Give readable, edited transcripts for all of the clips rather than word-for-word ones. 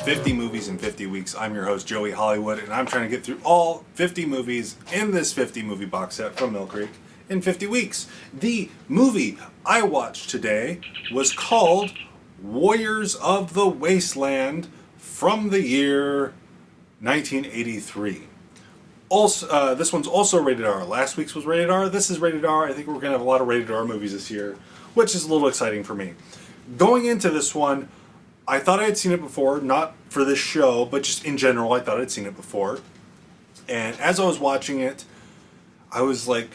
50 movies in 50 weeks. I'm your host, Joey Hollywood, and I'm trying to get through all 50 movies in this 50 movie box set from Mill Creek in 50 weeks. The movie I watched today was called Warriors of the Wasteland from the year 1983. Also, this one's also rated R. Last week's was rated R. This is rated R. I think we're going to have a lot of rated R movies this year, which is a little exciting for me. Going into this one, I thought I had seen it before, not for this show, but just in general, I thought I'd seen it before. And as I was watching it, I was like,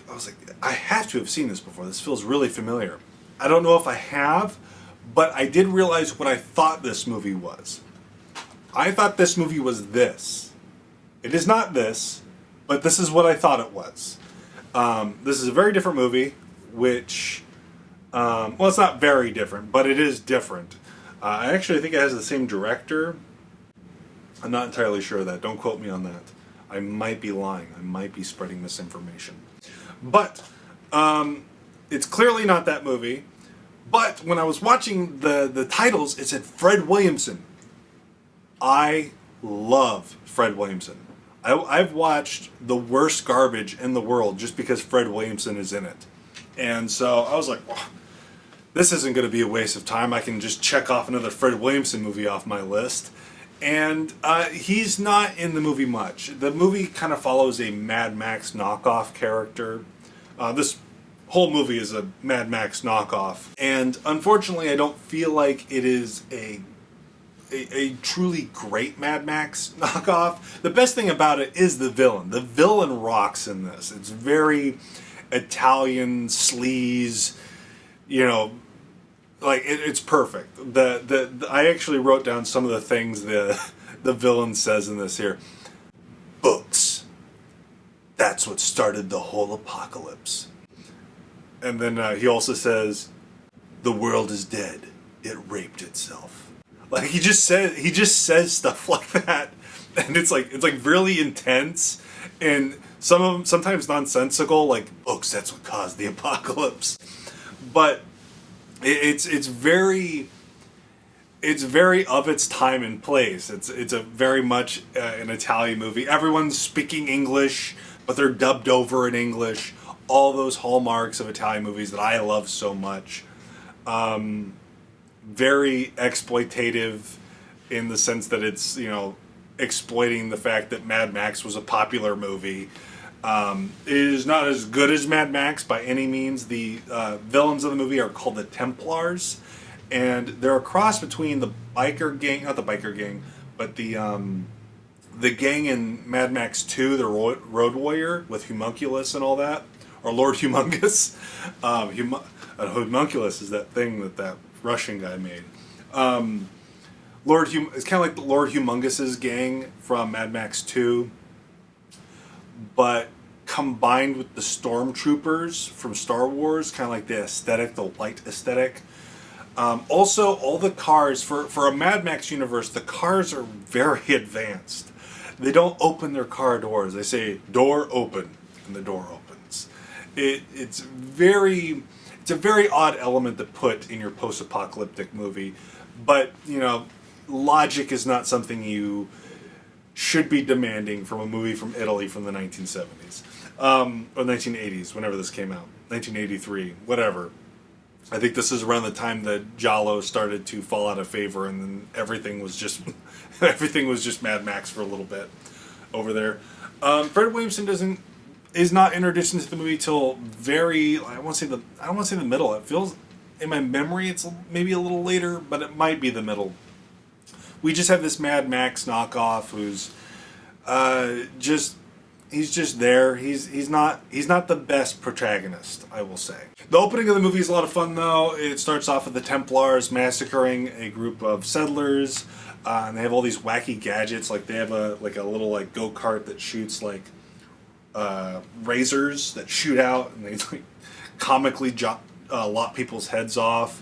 I have to have seen this before. This feels really familiar. I don't know if I have, but I did realize what I thought this movie was. I thought this movie was this. It is not this, but this is what I thought it was. This is a very different movie, which, well, it's not very different, but it is different. I actually think it has the same director. I'm not entirely sure of that. Don't quote me on that. I might be lying. I might be spreading misinformation. But it's clearly not that movie. But when I was watching the titles, it said Fred Williamson. I love Fred Williamson. I've watched the worst garbage in the world just because Fred Williamson is in it. And so I was like, oh, this isn't going to be a waste of time. I can just check off another Fred Williamson movie off my list. And he's not in the movie much. The movie kind of follows a Mad Max knockoff character. This whole movie is a Mad Max knockoff. And unfortunately, I don't feel like it is a truly great Mad Max knockoff. The best thing about it is the villain. The villain rocks in this. It's very Italian sleaze, you know, like it's perfect. I actually wrote down some of the things the villain says in this here. Books. That's what started the whole apocalypse. And then he also says, the world is dead. It raped itself. Like he just says stuff like that, and it's like really intense, and some of them sometimes nonsensical. Like books. That's what caused the apocalypse. But it's very of its time and place. It's a very much an Italian movie. Everyone's speaking English, but they're dubbed over in English. All those hallmarks of Italian movies that I love so much. Very exploitative in the sense that it's, you know, exploiting the fact that Mad Max was a popular movie. It is not as good as Mad Max by any means. The villains of the movie are called the Templars, and they're a cross between the biker gang, not the biker gang, but the gang in Mad Max 2, the Road Warrior with Homunculus and all that, or Lord Humongous. Homunculus is that thing that Russian guy made. It's kind of like the Lord Humongous's gang from Mad Max 2, but combined with the Stormtroopers from Star Wars, kind of like the aesthetic, the light aesthetic. Also, all the cars, for a Mad Max universe, the cars are very advanced. They don't open their car doors. They say, door open, and the door opens. It's a very odd element to put in your post-apocalyptic movie, but, you know, logic is not something you should be demanding from a movie from Italy from the 1970s. Or 1980s, whenever this came out. 1983, whatever. I think this is around the time that Giallo started to fall out of favor, and then everything was just Mad Max for a little bit over there. Fred Williamson is not introduced into the movie till very, I don't want to say the middle. It feels, in my memory, it's maybe a little later, but it might be the middle. We just have this Mad Max knockoff who's he's just there. He's not the best protagonist, I will say. The opening of the movie is a lot of fun, though. It starts off with the Templars massacring a group of settlers, and they have all these wacky gadgets. Like they have a little go-kart that shoots razors that shoot out, and they comically lop people's heads off.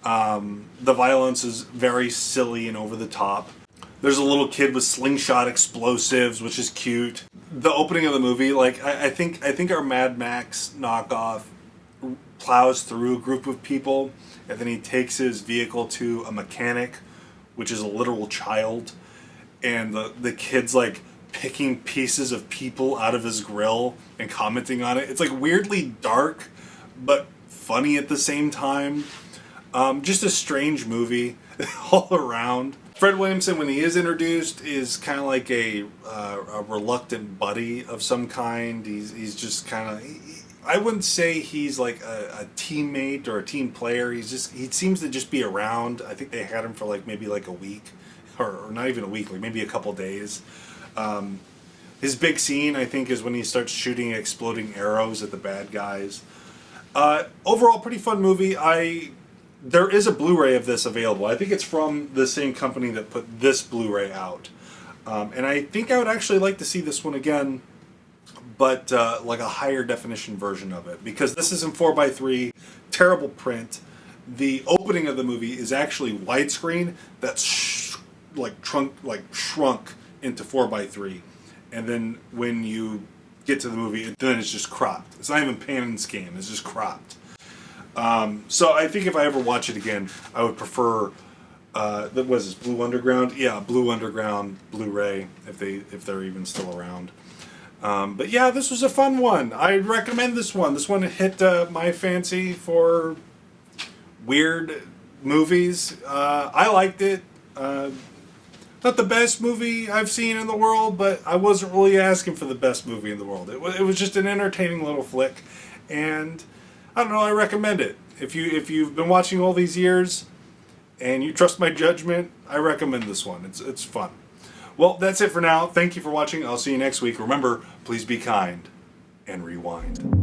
The violence is very silly and over the top. There's a little kid with slingshot explosives, which is cute. The opening of the movie, I think our Mad Max knockoff plows through a group of people, and then he takes his vehicle to a mechanic which is a literal child, and the kid's like picking pieces of people out of his grill and commenting on it. It's like weirdly dark, but funny at the same time. Just a strange movie all around. Fred Williamson, when he is introduced, is kind of like a reluctant buddy of some kind. He's just kind of, I wouldn't say he's like a teammate or a team player. He seems to just be around. I think they had him for like maybe like a week, or not even a week, like maybe a couple days. His big scene, I think, is when he starts shooting exploding arrows at the bad guys. Overall, pretty fun movie. There is a Blu-ray of this available. I think it's from the same company that put this Blu-ray out. And I think I would actually like to see this one again, but like a higher definition version of it. Because this is in 4:3, terrible print. The opening of the movie is actually widescreen that's shrunk into 4:3. And then when you get to the movie, then it's just cropped. It's not even pan and scan, it's just cropped. So I think if I ever watch it again, I would prefer what is this, Blue Underground? Yeah, Blue Underground Blu-ray, if they're even still around. But yeah, this was a fun one. I recommend this one. This one hit my fancy for weird movies. I liked it. Not the best movie I've seen in the world, but I wasn't really asking for the best movie in the world. It was just an entertaining little flick, and I don't know, I recommend it. If you've been watching all these years and you trust my judgment, I recommend this one. It's fun. Well, that's it for now. Thank you for watching. I'll see you next week. Remember, please be kind and rewind.